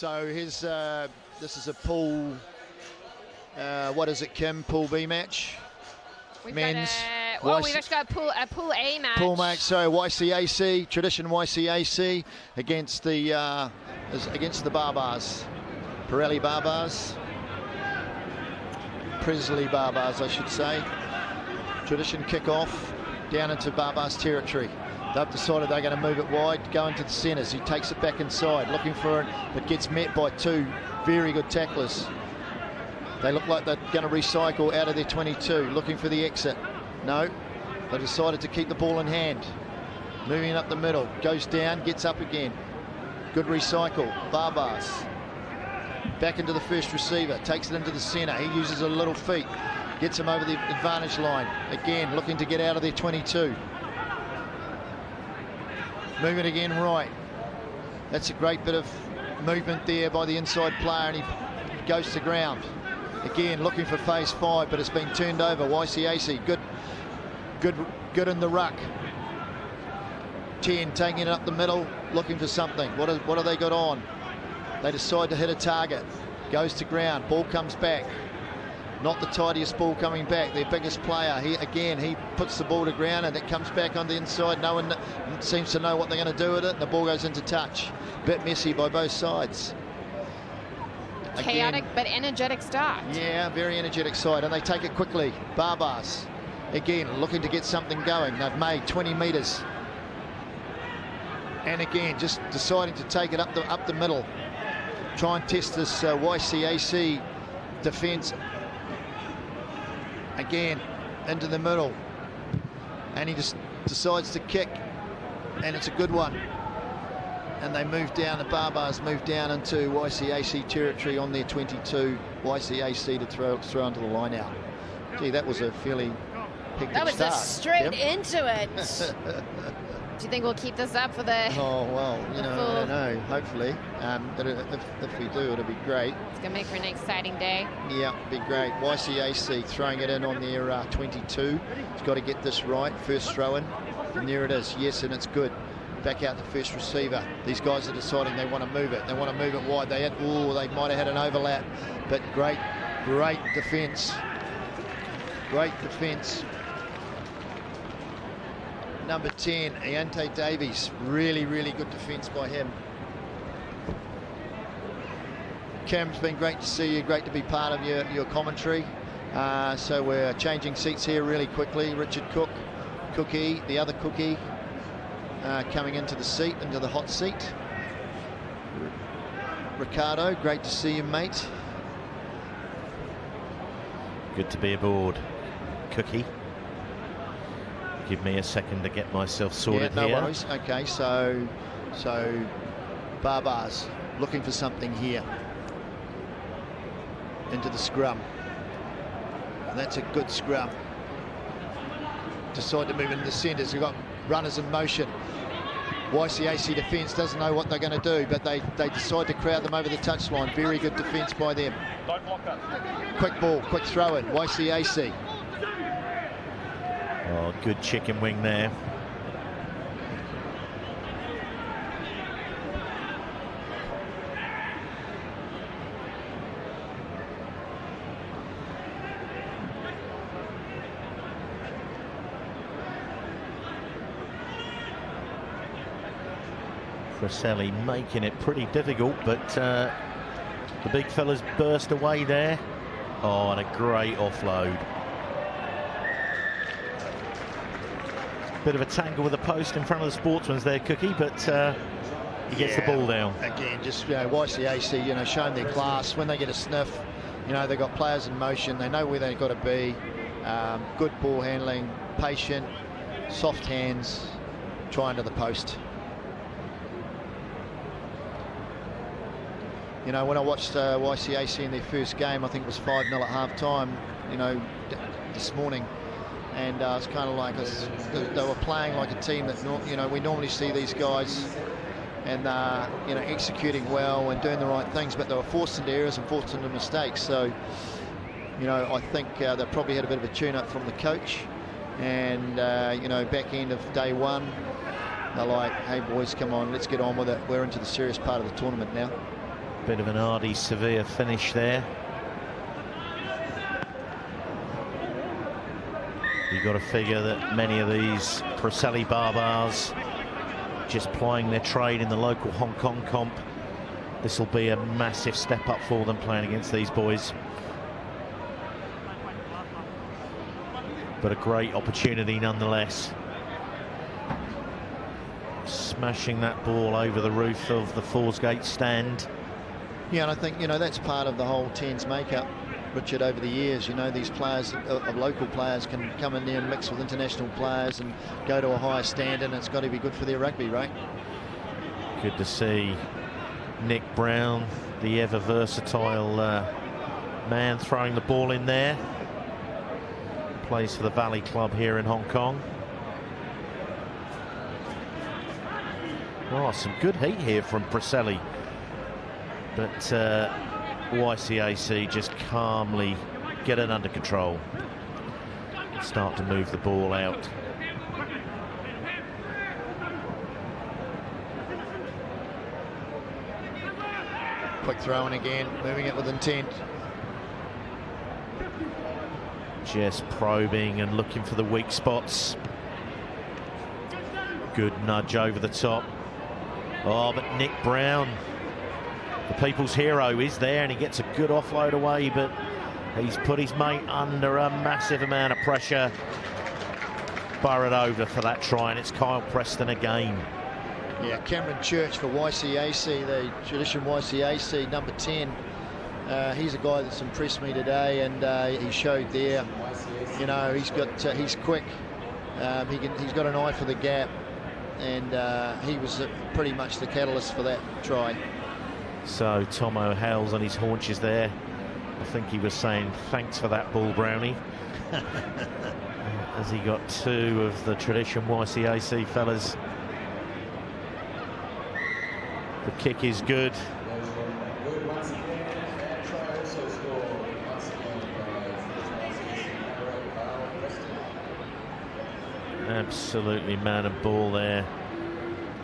So here's this is a pool. What is it, Kim? Pool B match. We've Men's. we've actually got a pool A match. Pool match. So YCAC, tradition YCAC against the Barbars, Preseli Barbars, Preseli Barbars, I should say. Tradition kick-off down into Barbars territory. They've decided they're going to move it wide, go into the centres. He takes it back inside, looking for it, but gets met by two very good tacklers. They look like they're going to recycle out of their 22, looking for the exit. No, they decided to keep the ball in hand. Moving up the middle, goes down, gets up again. Good recycle, Barbars. Back into the first receiver, takes it into the centre. He uses a little feet, gets him over the advantage line. Again, looking to get out of their 22. Moving again right. That's a great bit of movement there by the inside player, and he goes to ground. Again, looking for phase 5, but it's been turned over. YCAC, good in the ruck. 10 taking it up the middle, looking for something. What have they got on? They decide to hit a target. Goes to ground, ball comes back. Not the tidiest ball coming back. Their biggest player, he puts the ball to ground and it comes back on the inside. No one seems to know what they're going to do with it. The ball goes into touch. Bit messy by both sides. Chaotic but energetic start. Yeah, very energetic side, and they take it quickly. Barbars, again, looking to get something going. They've made 20 metres. And again, just deciding to take it up the middle. Try and test this YCAC defence. Again, into the middle, and he just decides to kick, and it's a good one. And they move down, the Barbars move down into YCAC territory on their 22. YCAC to throw onto the line out. Gee, that was a fairly hectic start. That was a straight into it. Do you think we'll keep this up for the? Oh well, I don't know. Hopefully, but if we do, it'll be great. It's gonna make for an exciting day. Yeah, be great. YCAC throwing it in on their 22. It's got to get this right. First throw in, and there it is. Yes, and it's good. Back out the first receiver. These guys are deciding they want to move it. They want to move it wide. They might have had an overlap, but great defence. Great defence. Number 10, Iante Davies. Really good defence by him. Kim, it's been great to see you. Great to be part of your commentary. So we're changing seats here really quickly. Richard Cookie, the other Cookie, coming into the hot seat. Ricardo, great to see you, mate. Good to be aboard, Cookie. Give me a second to get myself sorted here. No worries. Okay, so Barbars looking for something here. Into the scrum. And that's a good scrum. Decide to move into the centres. We've got runners in motion. YCAC defence doesn't know what they're going to do, but they decide to crowd them over the touchline. Very good defence by them. Don't block that. Quick ball, quick throw in. YCAC. Oh, good chicken wing there. Preseli making it pretty difficult, but the big fella's burst away there. Oh, and a great offload. Bit of a tangle with the post in front of the sportsman's there, Cookie, but he gets the ball down. Again, just YCAC, showing their class. When they get a sniff, they've got players in motion. They know where they've got to be. Good ball handling, patient, soft hands, trying to the post. When I watched YCAC in their first game, I think it was 5-0 at half-time, this morning. And it's kind of like they were playing like a team that we normally see these guys, and executing well and doing the right things, but they were forced into errors and forced into mistakes. So I think they probably had a bit of a tune-up from the coach, and back end of day one, they're like, hey boys, come on, let's get on with it. We're into the serious part of the tournament now. Bit of an hardy, severe finish there. You've got to figure that many of these Preseli Barbars just plying their trade in the local Hong Kong comp. This will be a massive step up for them playing against these boys. But a great opportunity nonetheless. Smashing that ball over the roof of the Forsgate stand. Yeah, and I think, you know, that's part of the whole 10s makeup, Richard, over the years. You know, these players, local players, can come in there and mix with international players and go to a higher standard, and it's got to be good for their rugby, right? Good to see Nick Brown, the ever versatile man, throwing the ball in there. Plays for the Valley Club here in Hong Kong. Oh, some good heat here from Preseli. But YCAC just calmly get it under control. Start to move the ball out. Quick throw in again, moving it with intent. Just probing and looking for the weak spots. Good nudge over the top. Oh, but Nick Brown, the people's hero, is there, and he gets a good offload away, but he's put his mate under a massive amount of pressure. Burrowed over for that try, and it's Kyle Preston again. Yeah, Cameron Church for YCAC, the Tradition YCAC, number 10. He's a guy that's impressed me today, and he showed there. You know, he's quick. He's got an eye for the gap, and he was pretty much the catalyst for that try. So Tom O'Hale's on his haunches there. I think he was saying thanks for that ball, Brownie. As he got two of the Tradition YCAC fellas. The kick is good. Absolutely man and ball there.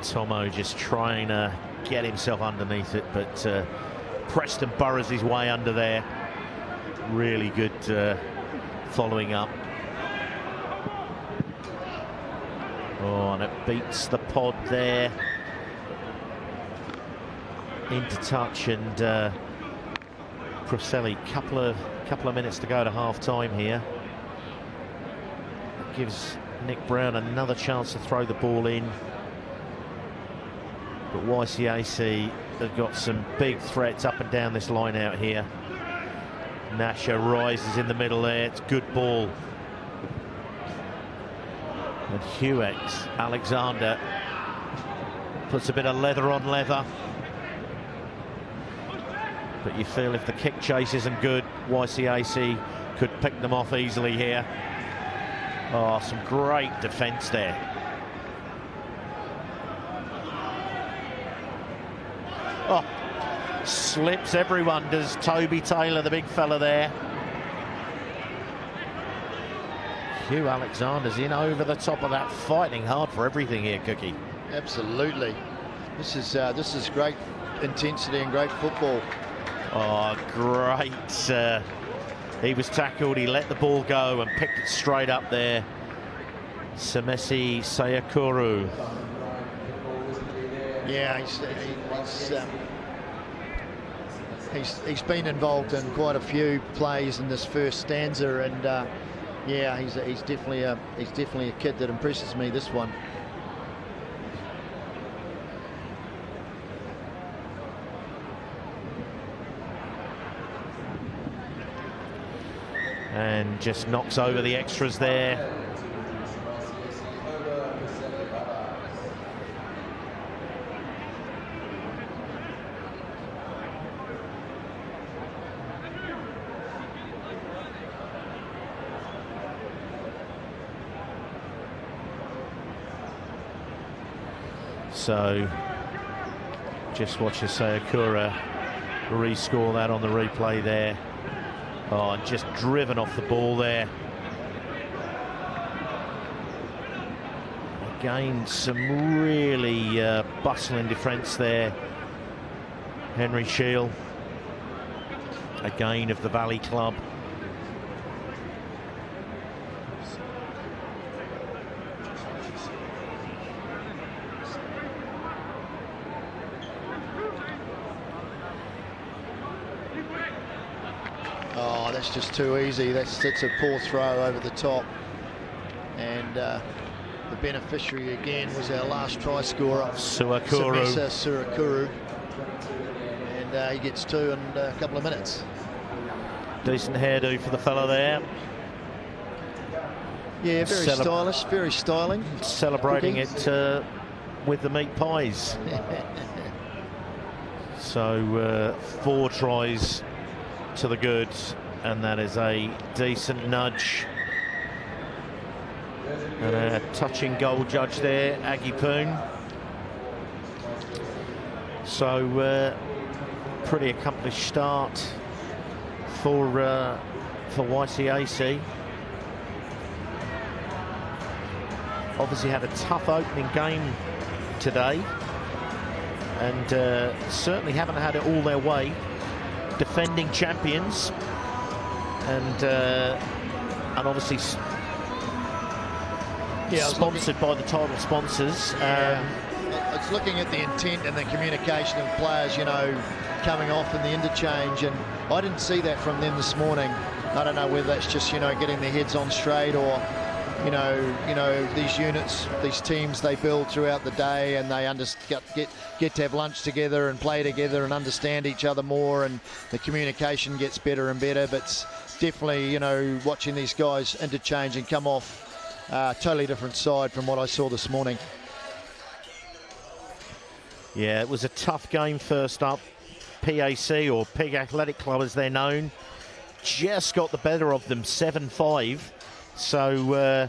Tomo just trying to get himself underneath it, but Preston burrows his way under there. Really good following up. Oh, and it beats the pod there. Into touch, and Preseli, couple of minutes to go to half time here. Gives Nick Brown another chance to throw the ball in. But YCAC have got some big threats up and down this line out here. Nasha rises in the middle there. It's good ball. And Huex Alexander puts a bit of leather on leather. But you feel if the kick chase isn't good, YCAC could pick them off easily here. Oh, some great defence there. Oh, slips everyone, does Toby Taylor, the big fella there. Hugh Alexander's in over the top of that, fighting hard for everything here, Cookie. Absolutely. This is great intensity and great football. Oh, great. He was tackled, he let the ball go and picked it straight up there. Samesi Sayakuru. Yeah, he's been involved in quite a few plays in this first stanza, and yeah, he's definitely a kid that impresses me, this one. And just knocks over the extras there. So just watch Sayakura rescore that on the replay there. Oh, and just driven off the ball there. Again, some really bustling defence there Henry Shield, again of the Valley Club. Oh, that's just too easy. It's a poor throw over the top. And the beneficiary again was our last try scorer, Suakuru. And he gets 2 in a couple of minutes. Decent hairdo for the fellow there. Yeah, very stylish, very styling. Celebrating it with the meat pies. So 4 tries to the good, and that is a decent nudge. And a touching goal judge there, Aggie Poon. So pretty accomplished start for YCAC. Obviously had a tough opening game today, and certainly haven't had it all their way. Defending champions, and obviously sponsored by the title sponsors. It's looking at the intent and the communication of players, you know, coming off in the interchange, and I didn't see that from them this morning. I don't know whether that's just, you know, getting their heads on straight, or you know these units, these teams, they build throughout the day, and they get to have lunch together and play together and understand each other more, and the communication gets better and better. But definitely, you know, watching these guys interchange and come off, totally different side from what I saw this morning. Yeah, it was a tough game first up. PAC, or Pig Athletic Club as they're known, just got the better of them 7-5. So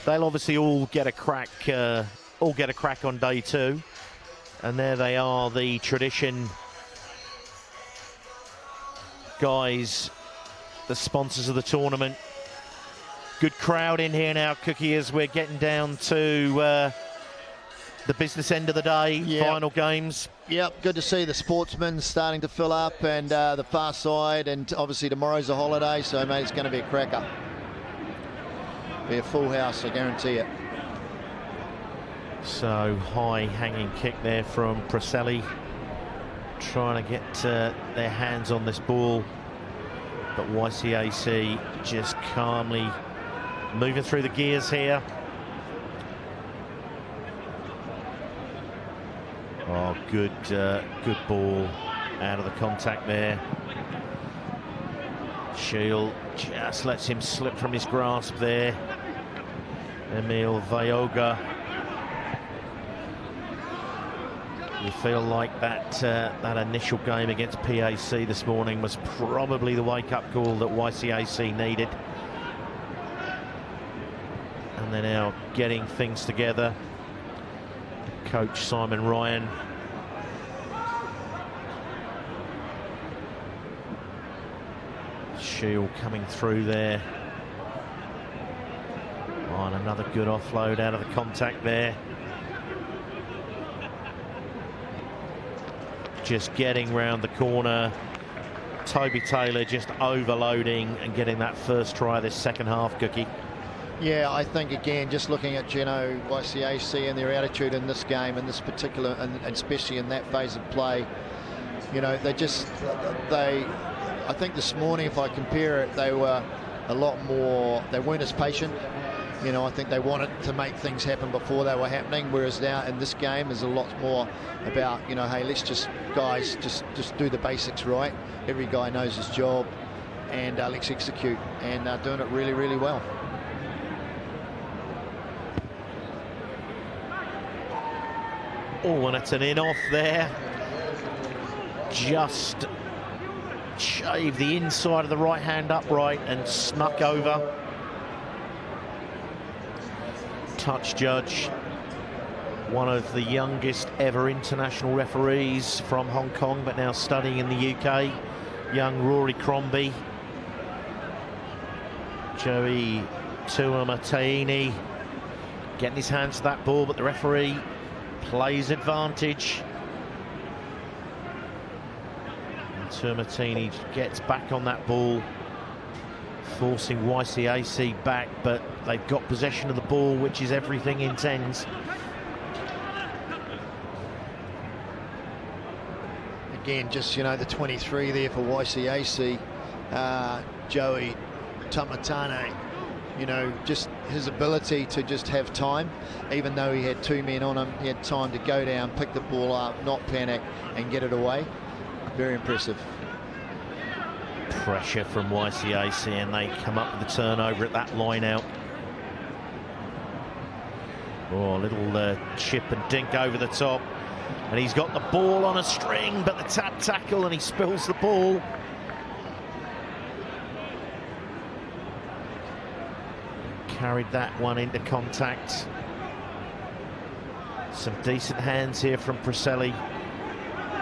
they'll obviously all get a crack on day 2. And there they are, the Tradition guys, the sponsors of the tournament. Good crowd in here now, Cookie, as we're getting down to the business end of the day. Yep. Final games. Yep, good to see the sportsmen starting to fill up, and the far side, and obviously tomorrow's a holiday, so mate, it's going to be a cracker. Be a full house, I guarantee it. So high hanging kick there from Preseli, trying to get their hands on this ball, but YCAC just calmly moving through the gears here. Oh, good ball out of the contact there. Shield just lets him slip from his grasp there. Emil Vayoga. You feel like that initial game against PAC this morning was probably the wake-up call that YCAC needed. And they're now getting things together. Coach Simon Ryan. Shield coming through there. Oh, and another good offload out of the contact there. Just getting round the corner. Toby Taylor just overloading and getting that first try this second half, Cookie. Yeah, I think again, just looking at, you know, YCAC and their attitude in this game, in this particular, and especially in that phase of play, you know, I think this morning, if I compare it, they were a lot more, they weren't as patient. You know, I think they wanted to make things happen before they were happening, whereas now in this game there's a lot more about, you know, hey, let's just, guys, just do the basics right. Every guy knows his job, and let's execute, and doing it really, really well. Oh, and it's an in-off there. Just shaved the inside of the right-hand upright and snuck over. Touch judge, one of the youngest ever international referees from Hong Kong, but now studying in the UK, young Rory Crombie. Joey Tuamataini getting his hands to that ball, but the referee plays advantage. Tuamatini gets back on that ball, forcing YCAC back, but they've got possession of the ball, which is everything in tens. Again, just, you know, the 23 there for YCAC, Joey Tamatane, you know, just his ability to just have time, even though he had 2 men on him, he had time to go down, pick the ball up, not panic, and get it away. Very impressive. Pressure from YCAC, and they come up with the turnover at that line out. Oh, a little chip and dink over the top, and he's got the ball on a string, but the tap tackle, and he spills the ball. Carried that one into contact. Some decent hands here from Preseli,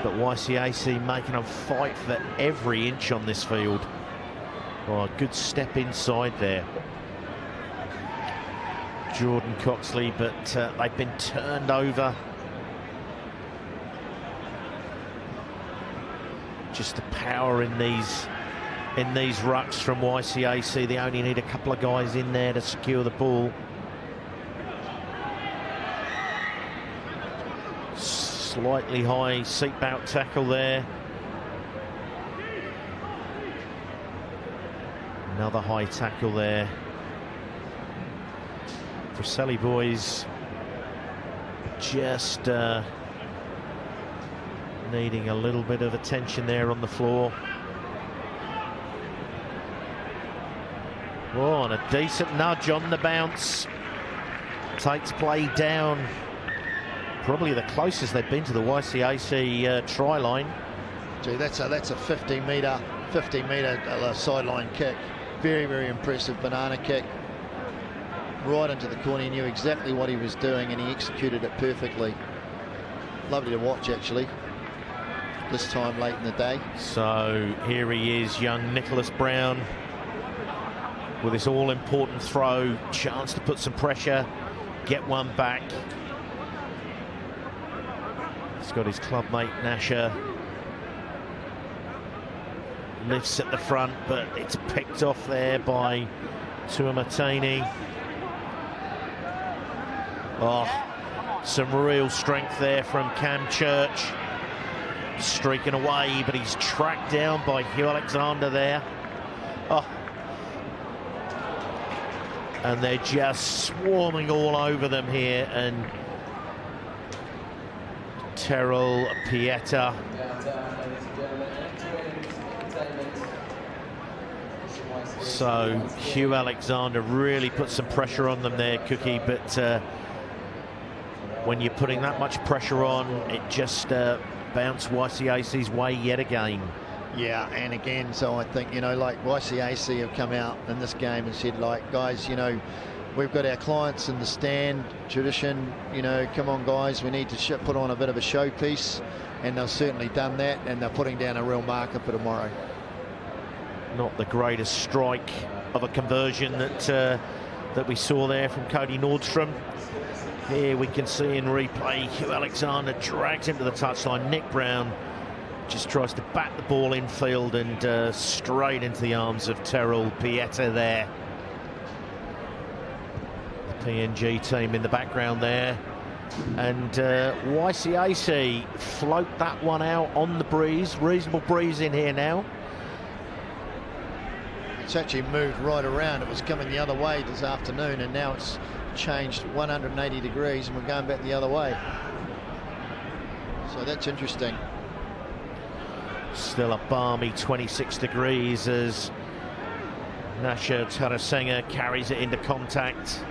but YCAC making them fight for every inch on this field. Oh, a good step inside there, Jordan Coxley, but they've been turned over. Just the power in these rucks from YCAC. They only need a couple of guys in there to secure the ball. Slightly high seatbelt tackle there. Another high tackle there. Preseli boys just needing a little bit of attention there on the floor. Oh, and a decent nudge on the bounce. Takes play down. Probably the closest they've been to the YCAC try line. Gee, that's a 50-metre sideline kick. Very, very impressive banana kick. Right into the corner. He knew exactly what he was doing, and he executed it perfectly. Lovely to watch, actually, this time late in the day. So here he is, young Nicholas Brown, with this all-important throw, chance to put some pressure, get one back. He's got his club mate Nasher. Lifts at the front, but it's picked off there by Tuamatini. Oh, some real strength there from Cam Church. Streaking away, but he's tracked down by Hugh Alexander there. Oh. And they're just swarming all over them here, and Terrell Pieta. So Hugh Alexander really put some pressure on them there, Cookie, but when you're putting that much pressure on, it just bounced YCAC's way yet again. Yeah, and again, so I think, you know, like YCAC have come out in this game and said, like, guys, you know, we've got our clients in the stand, tradition, you know, come on, guys, we need to put on a bit of a showpiece, and they've certainly done that, and they're putting down a real marker for tomorrow. Not the greatest strike of a conversion that we saw there from Cody Nordstrom. Here we can see in replay, Hugh Alexander drags him to the touchline. Nick Brown just tries to bat the ball infield and straight into the arms of Terrell Pieta there. The PNG team in the background there. And YCAC float that one out on the breeze. Reasonable breeze in here now. It's actually moved right around. It was coming the other way this afternoon, and now it's changed 180 degrees and we're going back the other way. So that's interesting. Still a balmy 26 degrees as Nasha Tarasenga carries it into contact.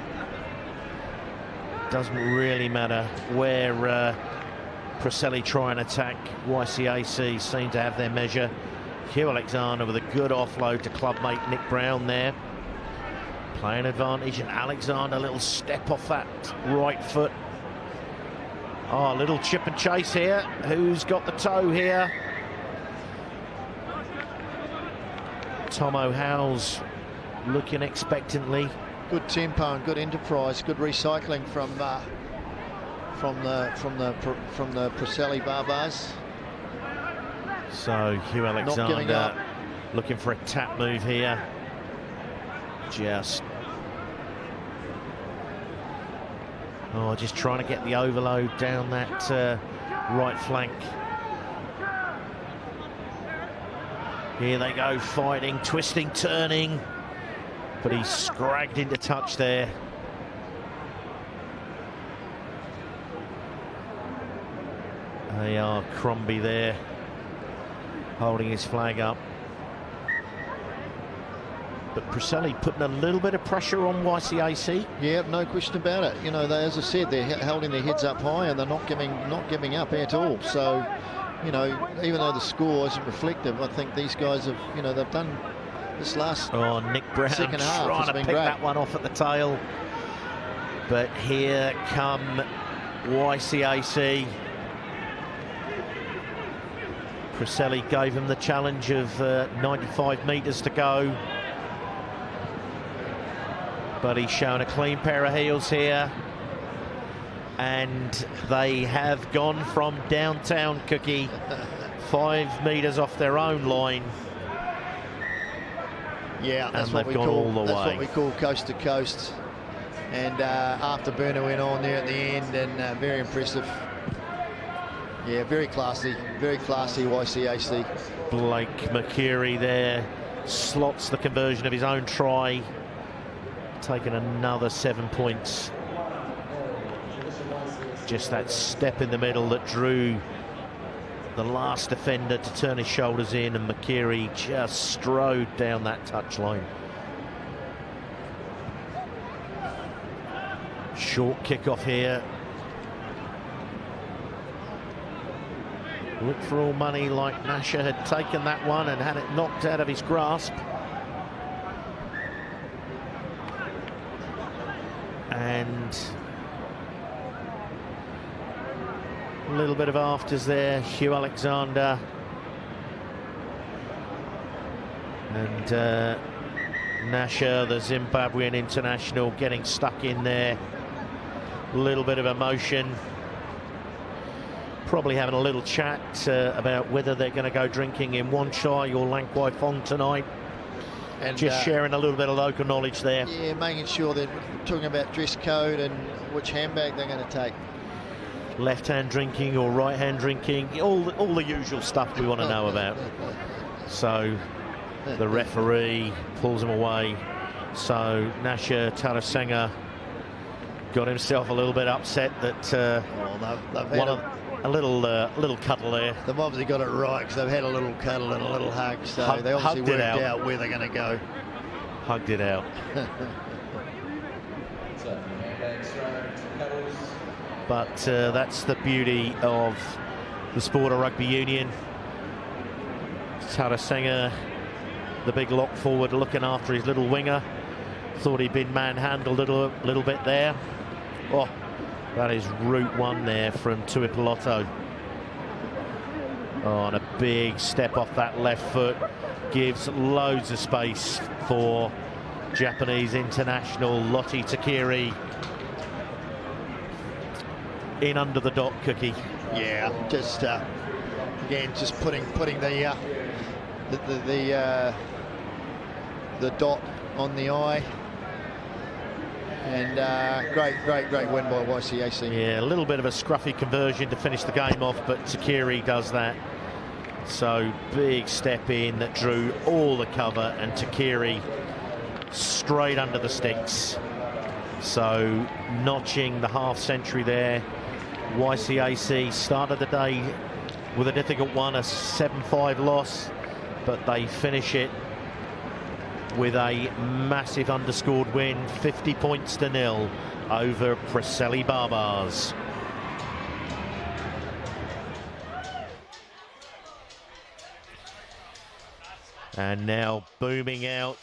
Doesn't really matter where Preseli try and attack. YCAC seem to have their measure. Hugh Alexander with a good offload to clubmate Nick Brown there. Playing advantage, and Alexander, a little step off that right foot. Oh, a little chip and chase here. Who's got the toe here? Tomo Howes looking expectantly. Good tempo and good enterprise, good recycling from the Preseli Barbars. So Hugh Alexander looking for a tap move here. Just trying to get the overload down that right flank. Here they go, fighting, twisting, turning, but he's scragged into touch there. They are Crombie there, holding his flag up. But Preseli putting a little bit of pressure on YCAC. Yeah, no question about it. You know, as I said, they're holding their heads up high and they're not giving up at all. So, you know, even though the score isn't reflective, I think these guys have, you know, they've done this last Nick Brown second half trying to pick that one off at the tail. But here come YCAC. Preseli gave him the challenge of 95 metres to go. But he's shown a clean pair of heels here. And they have gone from downtown, Cookie, 5 metres off their own line. Yeah, that's what we call coast to coast. And Afterburner went on there at the end, and very impressive. Yeah, very classy YCAC. Blake McCurry there slots the conversion of his own try, taking another 7 points. Just that step in the middle that drew the last defender to turn his shoulders in, and McCurry just strode down that touchline. Short kickoff here. Look for all money, like Nasher had taken that one and had it knocked out of his grasp. And a little bit of afters there, Hugh Alexander. And Nasher, the Zimbabwean international, getting stuck in there. A little bit of emotion. Probably having a little chat about whether they're going to go drinking in Wan Chai or Lang Kwai Fong tonight. And just sharing a little bit of local knowledge there. Yeah, making sure they're talking about dress code and which handbag they're going to take. Left-hand drinking or right-hand drinking, all the usual stuff we want to know about. So the referee pulls him away. So Nasher Tarasenga got himself a little bit upset that a little cuddle there. They've obviously got it right because they've had a little cuddle and a little hug, so they obviously worked out where they're going to go. Hugged it out. But that's the beauty of the sport of rugby union. Tarasenga, the big lock forward, looking after his little winger. Thought he'd been manhandled a little bit there. Oh, that is route one there from Tuipulotu. Oh, and a big step off that left foot. Gives loads of space for Japanese international Lotte Takiri. In under the dot, Cookie. Yeah, just again, just putting the dot on the eye. And great win by YCAC. Yeah, a little bit of a scruffy conversion to finish the game off, but Takiri does that. So big step in that drew all the cover, and Takiri straight under the sticks. So notching the half century there. YCAC started the day with a difficult one, a 7-5 loss, but they finish it with a massive underscored win, 50 points to 0 over Preseli Barbars. And now booming out